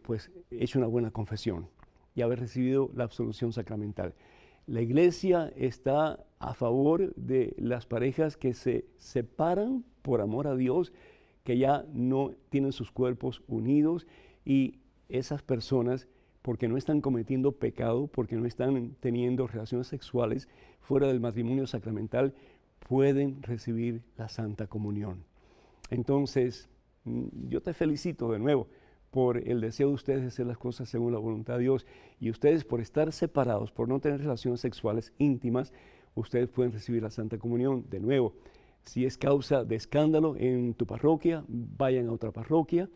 pues hecho una buena confesión. y haber recibido la absolución sacramental. La iglesia está a favor de las parejas que se separan por amor a Dios, que ya no tienen sus cuerpos unidos, y esas personas, porque no están cometiendo pecado, porque no están teniendo relaciones sexuales fuera del matrimonio sacramental, pueden recibir la Santa Comunión. Entonces, yo te felicito de nuevo por el deseo de ustedes de hacer las cosas según la voluntad de Dios, y ustedes por estar separados, por no tener relaciones sexuales íntimas, ustedes pueden recibir la Santa Comunión. De nuevo, si es causa de escándalo en tu parroquia, vayan a otra parroquia.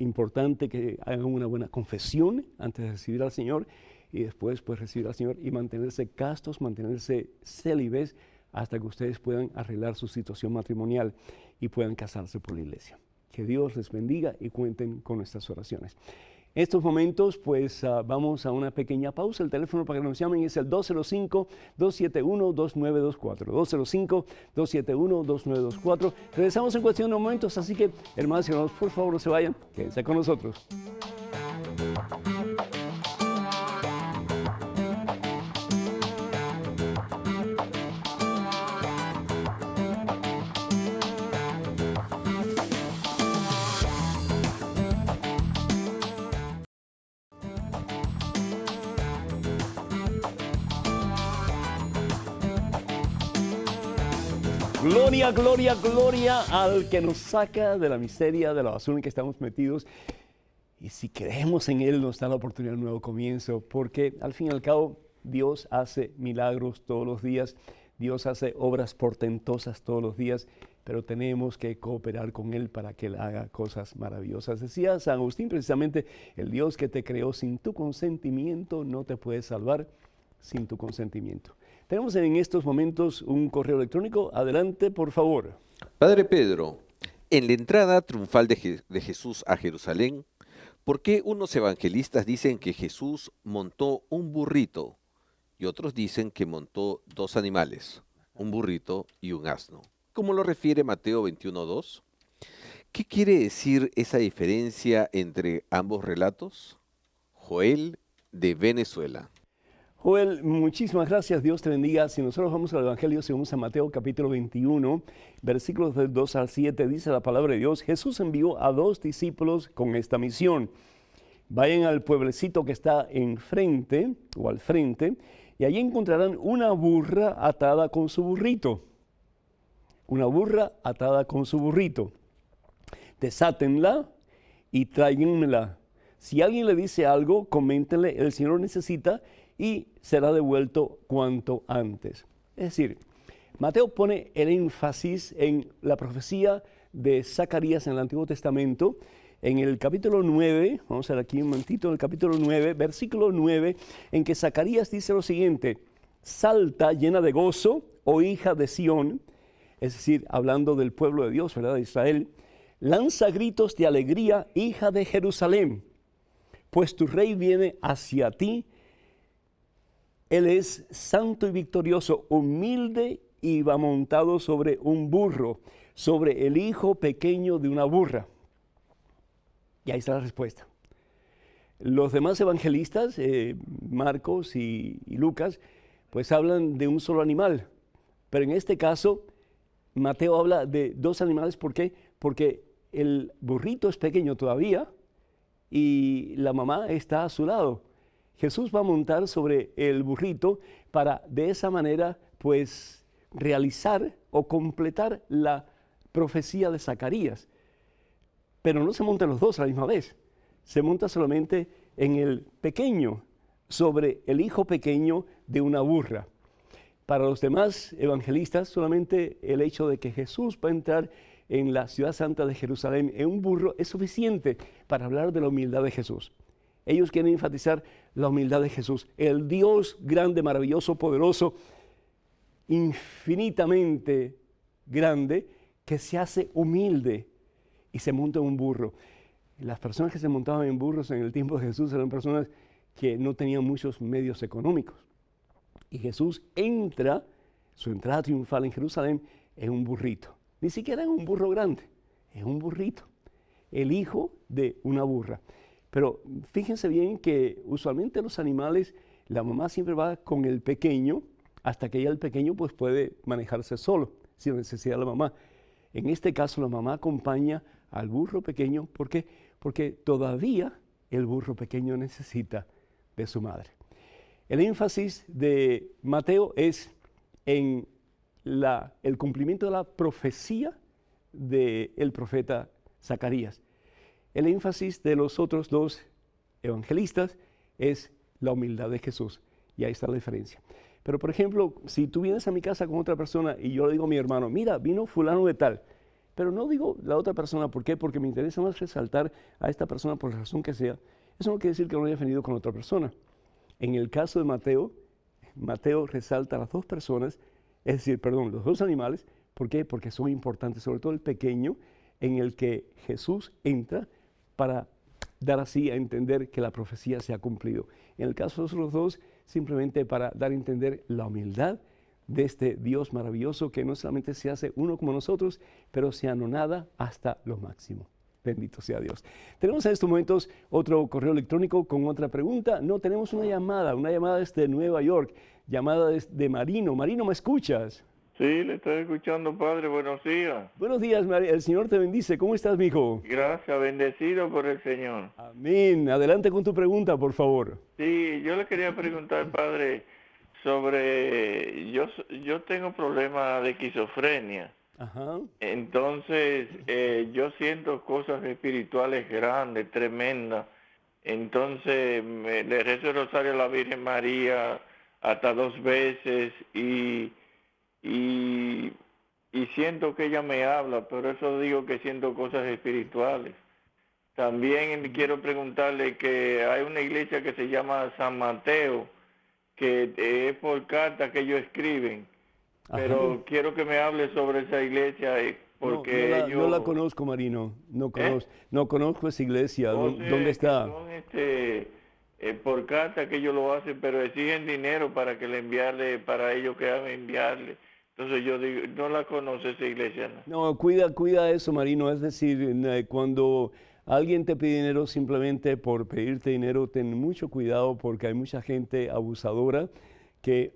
Importante que hagan una buena confesión antes de recibir al Señor, y después pues recibir al Señor y mantenerse castos, mantenerse célibes hasta que ustedes puedan arreglar su situación matrimonial y puedan casarse por la iglesia. Que Dios les bendiga y cuenten con nuestras oraciones. En estos momentos, pues vamos a una pequeña pausa. El teléfono para que nos llamen es el 205-271-2924. 205-271-2924. Regresamos en cuestión de momentos, así que, hermanos y hermanos, por favor, no se vayan, quédense con nosotros. Gloria, gloria, gloria al que nos saca de la miseria, de la basura en que estamos metidos. Y si creemos en Él, nos da la oportunidad de un nuevo comienzo, porque al fin y al cabo, Dios hace milagros todos los días, Dios hace obras portentosas todos los días, pero tenemos que cooperar con Él para que Él haga cosas maravillosas. Decía San Agustín precisamente, el Dios que te creó sin tu consentimiento no te puede salvar sin tu consentimiento. Tenemos en estos momentos un correo electrónico. Adelante, por favor. Padre Pedro, en la entrada triunfal de Jesús a Jerusalén, ¿por qué unos evangelistas dicen que Jesús montó un burrito y otros dicen que montó dos animales, un burrito y un asno? ¿Cómo lo refiere Mateo 21:2? ¿Qué quiere decir esa diferencia entre ambos relatos? Joel, de Venezuela. Joel, muchísimas gracias, Dios te bendiga. Si nosotros vamos al Evangelio según San Mateo capítulo 21, versículos del 2 al 7, dice la palabra de Dios: Jesús envió a 2 discípulos con esta misión. Vayan al pueblecito que está enfrente o al frente, y allí encontrarán una burra atada con su burrito. Una burra atada con su burrito. Desátenla y tráiganmela. Si alguien le dice algo, coméntenle: el Señor necesita, y será devuelto cuanto antes. Es decir, Mateo pone el énfasis en la profecía de Zacarías en el Antiguo Testamento. En el capítulo 9, vamos a ver aquí un momentito, en el capítulo 9, versículo 9, en que Zacarías dice lo siguiente: salta llena de gozo, oh hija de Sión, es decir, hablando del pueblo de Dios, ¿verdad?, de Israel. Lanza gritos de alegría, hija de Jerusalén, pues tu rey viene hacia ti. Él es santo y victorioso, humilde y va montado sobre un burro, sobre el hijo pequeño de una burra. Y ahí está la respuesta. Los demás evangelistas, Marcos y Lucas, pues hablan de un solo animal. Pero en este caso, Mateo habla de dos animales. ¿Por qué? Porque el burrito es pequeño todavía y la mamá está a su lado. Jesús va a montar sobre el burrito para de esa manera pues realizar o completar la profecía de Zacarías. Pero no se montan los dos a la misma vez, se monta solamente en el pequeño, sobre el hijo pequeño de una burra. Para los demás evangelistas, solamente el hecho de que Jesús va a entrar en la ciudad santa de Jerusalén en un burro es suficiente para hablar de la humildad de Jesús. Ellos quieren enfatizar la humildad de Jesús, el Dios grande, maravilloso, poderoso, infinitamente grande, que se hace humilde y se monta en un burro. Las personas que se montaban en burros en el tiempo de Jesús eran personas que no tenían muchos medios económicos. Y Jesús entra, su entrada triunfal en Jerusalén, en un burrito. Ni siquiera en un burro grande, en un burrito, el hijo de una burra. Pero fíjense bien que usualmente los animales, la mamá siempre va con el pequeño hasta que ya el pequeño pues puede manejarse solo, sin necesidad de la mamá. En este caso la mamá acompaña al burro pequeño. ¿Por qué? Porque todavía el burro pequeño necesita de su madre. El énfasis de Mateo es en el cumplimiento de la profecía del profeta Zacarías. El énfasis de los otros dos evangelistas es la humildad de Jesús. Y ahí está la diferencia. Pero, por ejemplo, si tú vienes a mi casa con otra persona y yo le digo a mi hermano, mira, vino fulano de tal, pero no digo la otra persona, ¿por qué? Porque me interesa más resaltar a esta persona por la razón que sea. Eso no quiere decir que no haya venido con otra persona. En el caso de Mateo, Mateo resalta a las dos personas, es decir, perdón, los dos animales. ¿Por qué? Porque son importantes, sobre todo el pequeño, en el que Jesús entra para dar así a entender que la profecía se ha cumplido. En el caso de los dos, simplemente para dar a entender la humildad de este Dios maravilloso que no solamente se hace uno como nosotros, pero se anonada hasta lo máximo. Bendito sea Dios. Tenemos en estos momentos otro correo electrónico con otra pregunta. No, tenemos una llamada desde Nueva York, llamada desde Marino. Marino, ¿me escuchas? Sí, le estoy escuchando, padre. Buenos días. Buenos días, María. El Señor te bendice. ¿Cómo estás, mijo? Gracias, bendecido por el Señor. Amén. Adelante con tu pregunta, por favor. Sí, yo le quería preguntar, padre, sobre... Yo tengo problemas de esquizofrenia. Ajá. Entonces, yo siento cosas espirituales grandes, tremendas. Entonces, le rezo el rosario a la Virgen María hasta 2 veces y siento que ella me habla, pero eso digo que siento cosas espirituales. También quiero preguntarle que hay una iglesia que se llama San Mateo, que es por carta que ellos escriben, pero Ajá. quiero que me hable sobre esa iglesia porque no la conozco, Marino. No conozco esa iglesia. ¿Dónde está? Son por carta que ellos lo hacen, pero exigen dinero para que le enviarle, para ellos que hagan enviarle. Entonces yo digo, no la conoce esa iglesia. No, cuida eso, Marino. Es decir, cuando alguien te pide dinero simplemente por pedirte dinero, ten mucho cuidado porque hay mucha gente abusadora que,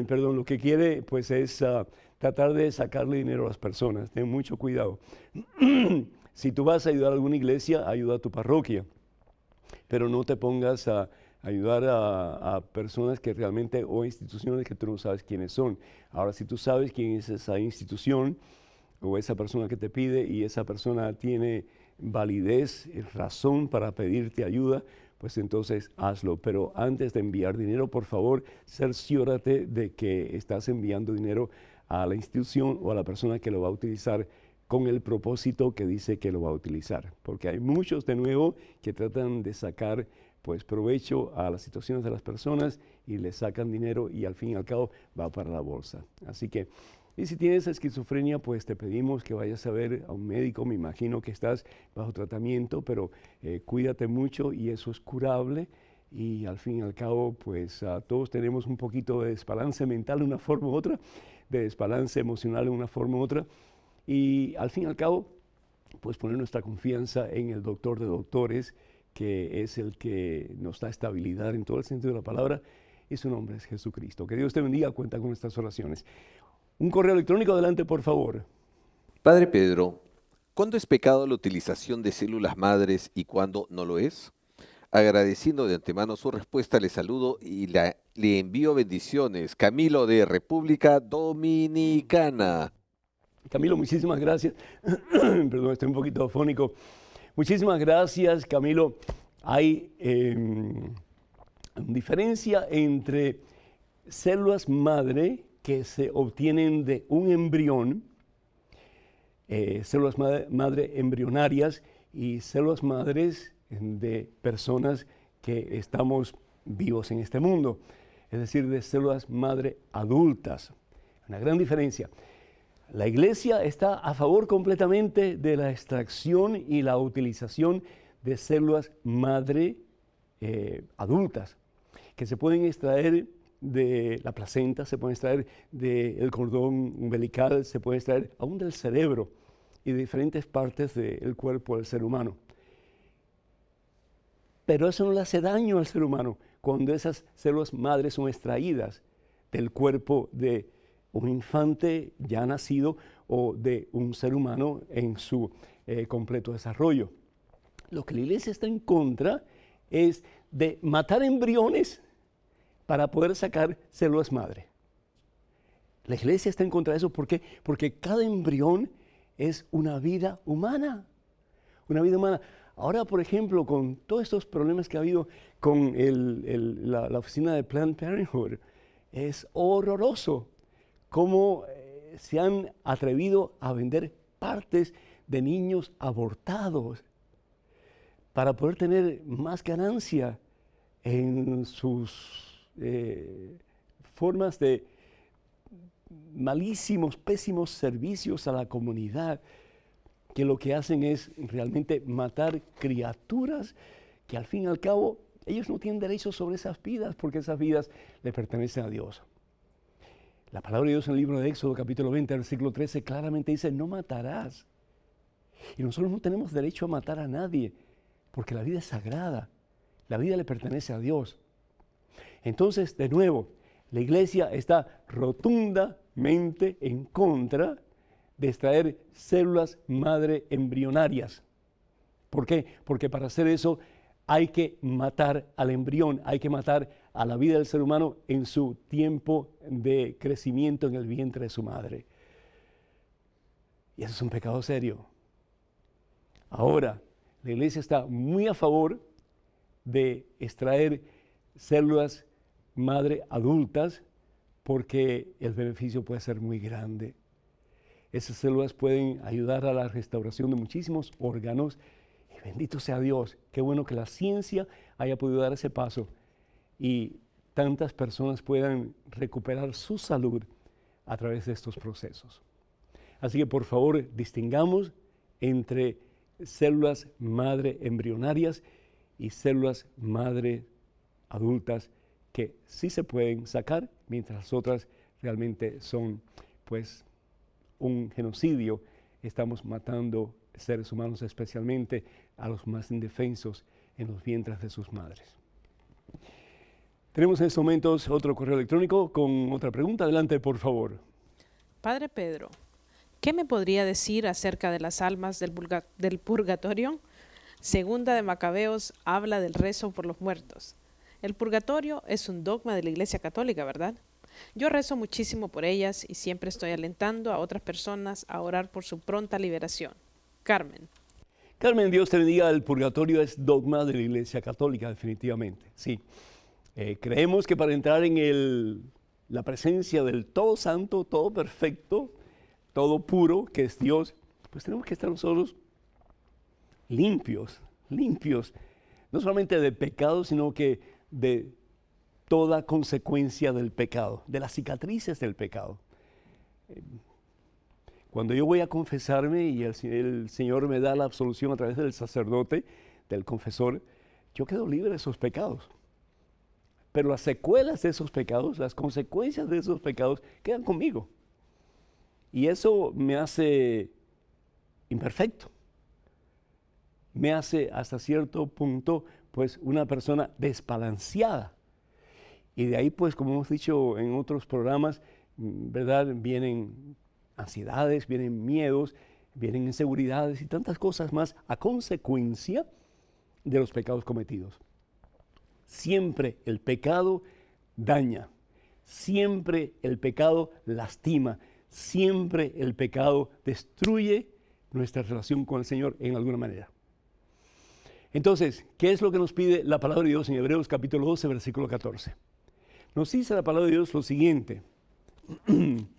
perdón, lo que quiere pues es tratar de sacarle dinero a las personas. Ten mucho cuidado. Si tú vas a ayudar a alguna iglesia, ayuda a tu parroquia, pero no te pongas a ayudar a personas que realmente, o instituciones que tú no sabes quiénes son. Ahora, si tú sabes quién es esa institución o esa persona que te pide y esa persona tiene validez, razón para pedirte ayuda, pues entonces hazlo. Pero antes de enviar dinero, por favor, cerciórate de que estás enviando dinero a la institución o a la persona que lo va a utilizar con el propósito que dice que lo va a utilizar. Porque hay muchos, de nuevo, que tratan de sacar pues provecho a las situaciones de las personas y le sacan dinero y al fin y al cabo va para la bolsa. Así que, y si tienes esquizofrenia, pues te pedimos que vayas a ver a un médico. Me imagino que estás bajo tratamiento, pero cuídate mucho y eso es curable. Y al fin y al cabo, pues todos tenemos un poquito de desbalance mental de una forma u otra, de desbalance emocional de una forma u otra. Y al fin y al cabo, pues poner nuestra confianza en el doctor de doctores, que es el que nos da estabilidad en todo el sentido de la palabra, y su nombre es Jesucristo. Que Dios te bendiga, cuenta con nuestras oraciones. Un correo electrónico, adelante, por favor. Padre Pedro, ¿cuándo es pecado la utilización de células madres y cuándo no lo es? Agradeciendo de antemano su respuesta, le saludo y le envío bendiciones. Camilo de República Dominicana. Camilo, muchísimas gracias. Perdón, estoy un poquito afónico. Muchísimas gracias, Camilo. Hay diferencia entre células madre que se obtienen de un embrión, células madre embrionarias y células madres de personas que estamos vivos en este mundo, es decir, de células madre adultas. Una gran diferencia. La Iglesia está a favor completamente de la extracción y la utilización de células madre adultas, que se pueden extraer de la placenta, se pueden extraer del cordón umbilical, se pueden extraer aún del cerebro y de diferentes partes del cuerpo del ser humano. Pero eso no le hace daño al ser humano cuando esas células madres son extraídas del cuerpo de un infante ya nacido o de un ser humano en su completo desarrollo. Lo que la iglesia está en contra es de matar embriones para poder sacar células madre. La iglesia está en contra de eso. ¿Por qué? Porque cada embrión es una vida humana. Una vida humana. Ahora, por ejemplo, con todos estos problemas que ha habido con la oficina de Planned Parenthood, es horroroso cómo se han atrevido a vender partes de niños abortados para poder tener más ganancia en sus formas de malísimos, pésimos servicios a la comunidad, que lo que hacen es realmente matar criaturas que al fin y al cabo ellos no tienen derecho sobre esas vidas, porque esas vidas le pertenecen a Dios. La palabra de Dios en el libro de Éxodo, capítulo 20, versículo 13, claramente dice, no matarás. Y nosotros no tenemos derecho a matar a nadie, porque la vida es sagrada, la vida le pertenece a Dios. Entonces, de nuevo, la iglesia está rotundamente en contra de extraer células madre embrionarias. ¿Por qué? Porque para hacer eso hay que matar al embrión, hay que matar a la vida del ser humano en su tiempo de crecimiento en el vientre de su madre. Y eso es un pecado serio. Ahora, la iglesia está muy a favor de extraer células madre adultas porque el beneficio puede ser muy grande. Esas células pueden ayudar a la restauración de muchísimos órganos. Y bendito sea Dios, qué bueno que la ciencia haya podido dar ese paso y tantas personas puedan recuperar su salud a través de estos procesos. Así que por favor, distingamos entre células madre embrionarias y células madre adultas que sí se pueden sacar, mientras las otras realmente son pues un genocidio. Estamos matando seres humanos, especialmente a los más indefensos en los vientres de sus madres. Tenemos en estos momentos otro correo electrónico con otra pregunta. Adelante, por favor. Padre Pedro, ¿qué me podría decir acerca de las almas del purgatorio? Segunda de Macabeos habla del rezo por los muertos. El purgatorio es un dogma de la Iglesia Católica, ¿verdad? Yo rezo muchísimo por ellas y siempre estoy alentando a otras personas a orar por su pronta liberación. Carmen. Carmen, Dios te bendiga. El purgatorio es dogma de la Iglesia Católica, definitivamente, sí. Creemos que para entrar en la presencia del todo santo, todo perfecto, todo puro, que es Dios, pues tenemos que estar nosotros limpios, no solamente de pecado, sino que de toda consecuencia del pecado, de las cicatrices del pecado. Cuando yo voy a confesarme y el Señor me da la absolución a través del sacerdote, del confesor, yo quedo libre de esos pecados. Pero las secuelas de esos pecados, las consecuencias de esos pecados quedan conmigo. Y eso me hace imperfecto. Me hace hasta cierto punto pues una persona desbalanceada. Y de ahí pues, como hemos dicho en otros programas, ¿verdad? Vienen ansiedades, vienen miedos, vienen inseguridades y tantas cosas más a consecuencia de los pecados cometidos. Siempre el pecado daña, siempre el pecado lastima, siempre el pecado destruye nuestra relación con el Señor en alguna manera. Entonces, ¿qué es lo que nos pide la palabra de Dios en Hebreos capítulo 12, versículo 14? Nos dice la palabra de Dios lo siguiente, en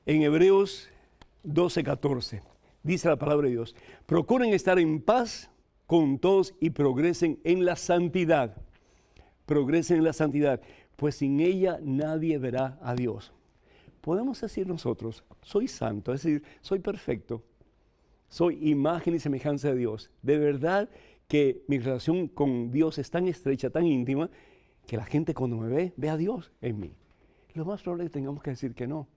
Hebreos 12, 14, dice la palabra de Dios, procuren estar en paz con todos y progresen en la santidad. Progresen en la santidad, pues sin ella nadie verá a Dios. Podemos decir nosotros, soy santo, es decir, soy perfecto, soy imagen y semejanza de Dios. De verdad que mi relación con Dios es tan estrecha, tan íntima, que la gente cuando me ve a Dios en mí. Lo más probable es que tengamos que decir que no,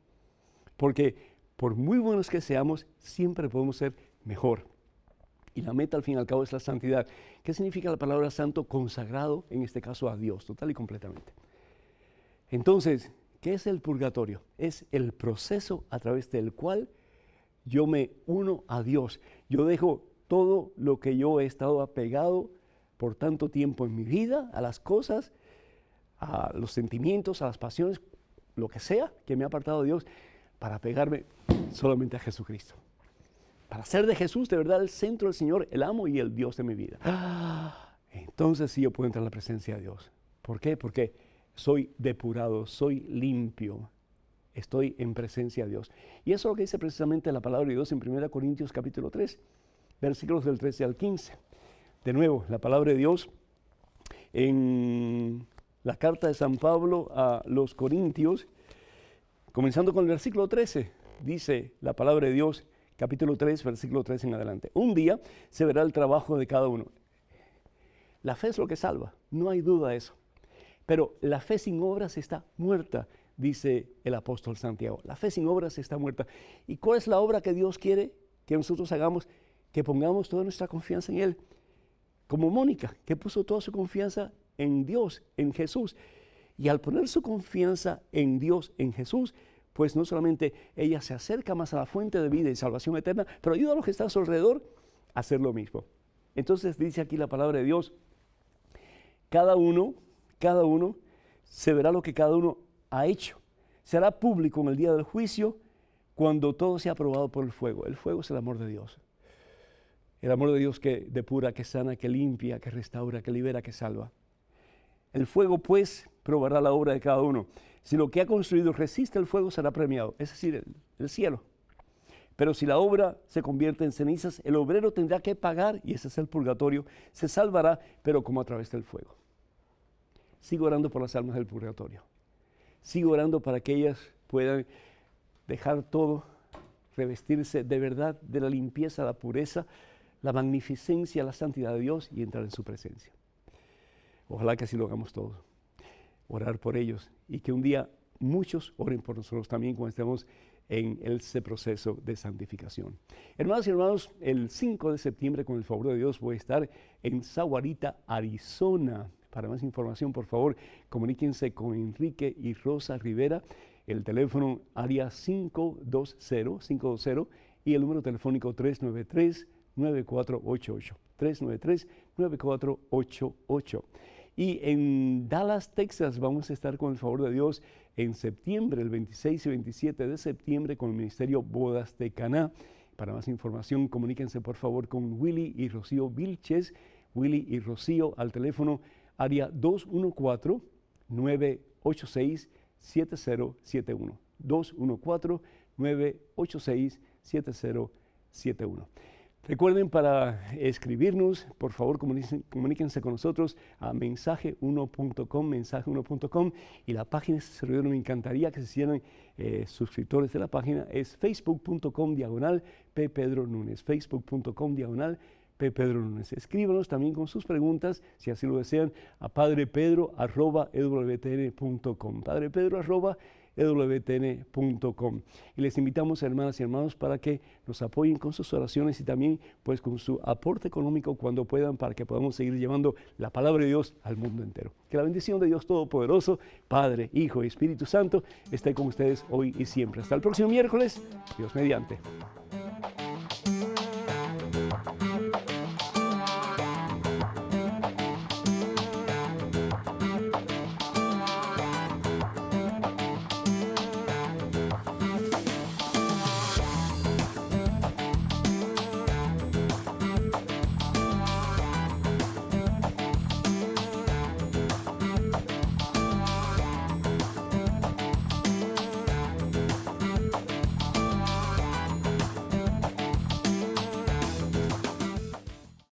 porque por muy buenos que seamos, siempre podemos ser mejor. Y la meta al fin y al cabo es la santidad. ¿Qué significa la palabra santo? Consagrado, en este caso a Dios, total y completamente. Entonces, ¿qué es el purgatorio? Es el proceso a través del cual yo me uno a Dios. Yo dejo todo lo que yo he estado apegado por tanto tiempo en mi vida, a las cosas, a los sentimientos, a las pasiones, lo que sea que me ha apartado de Dios, para pegarme solamente a Jesucristo. Para ser de Jesús, de verdad, el centro del Señor, el amo y el Dios de mi vida. Entonces sí yo puedo entrar en la presencia de Dios. ¿Por qué? Porque soy depurado, soy limpio, estoy en presencia de Dios. Y eso es lo que dice precisamente la palabra de Dios en 1 Corintios capítulo 3, versículos del 13 al 15. De nuevo, la palabra de Dios en la carta de San Pablo a los Corintios, comenzando con el versículo 13, dice la palabra de Dios, capítulo 3, versículo 3 en adelante. Un día se verá el trabajo de cada uno. La fe es lo que salva, no hay duda de eso. Pero la fe sin obras está muerta, dice el apóstol Santiago. La fe sin obras está muerta. ¿Y cuál es la obra que Dios quiere que nosotros hagamos? Que pongamos toda nuestra confianza en Él. Como Mónica, que puso toda su confianza en Dios, en Jesús. Y al poner su confianza en Dios, en Jesús, pues no solamente ella se acerca más a la fuente de vida y salvación eterna, pero ayuda a los que están a su alrededor a hacer lo mismo. Entonces dice aquí la palabra de Dios, cada uno se verá lo que cada uno ha hecho. Será público en el día del juicio cuando todo sea probado por el fuego. El fuego es el amor de Dios. El amor de Dios que depura, que sana, que limpia, que restaura, que libera, que salva. El fuego pues probará la obra de cada uno. Si lo que ha construido resiste el fuego, será premiado, es decir, el cielo. Pero si la obra se convierte en cenizas, el obrero tendrá que pagar, y ese es el purgatorio, se salvará, pero como a través del fuego. Sigo orando por las almas del purgatorio. Sigo orando para que ellas puedan dejar todo, revestirse de verdad de la limpieza, la pureza, la magnificencia, la santidad de Dios y entrar en su presencia. Ojalá que así lo hagamos todos. Orar por ellos y que un día muchos oren por nosotros también cuando estemos en ese proceso de santificación. Hermanos y hermanos, el 5 de septiembre, con el favor de Dios, voy a estar en Sahuarita, Arizona. Para más información, por favor, comuníquense con Enrique y Rosa Rivera, el teléfono área 520 y el número telefónico 393-9488. 393-9488. Y en Dallas, Texas, vamos a estar con el favor de Dios en septiembre, el 26 y 27 de septiembre, con el Ministerio Bodas de Caná. Para más información, comuníquense por favor con Willy y Rocío Vilches. Willy y Rocío al teléfono área 214-986-7071. 214-986-7071. Recuerden, para escribirnos, por favor, comuníquense con nosotros a mensaje1.com, mensaje1.com, y la página de este servidor, me encantaría que se hicieran suscriptores de la página, es facebook.com/P. Pedro Núñez, facebook.com/P. Pedro Núñez. Escríbanos también con sus preguntas, si así lo desean, a padrepedro@ewtn.com, padrepedro@ewtn.com. Y les invitamos, hermanas y hermanos, para que nos apoyen con sus oraciones y también pues con su aporte económico cuando puedan, para que podamos seguir llevando la palabra de Dios al mundo entero. Que la bendición de Dios Todopoderoso, Padre, Hijo y Espíritu Santo, esté con ustedes hoy y siempre. Hasta el próximo miércoles, Dios mediante.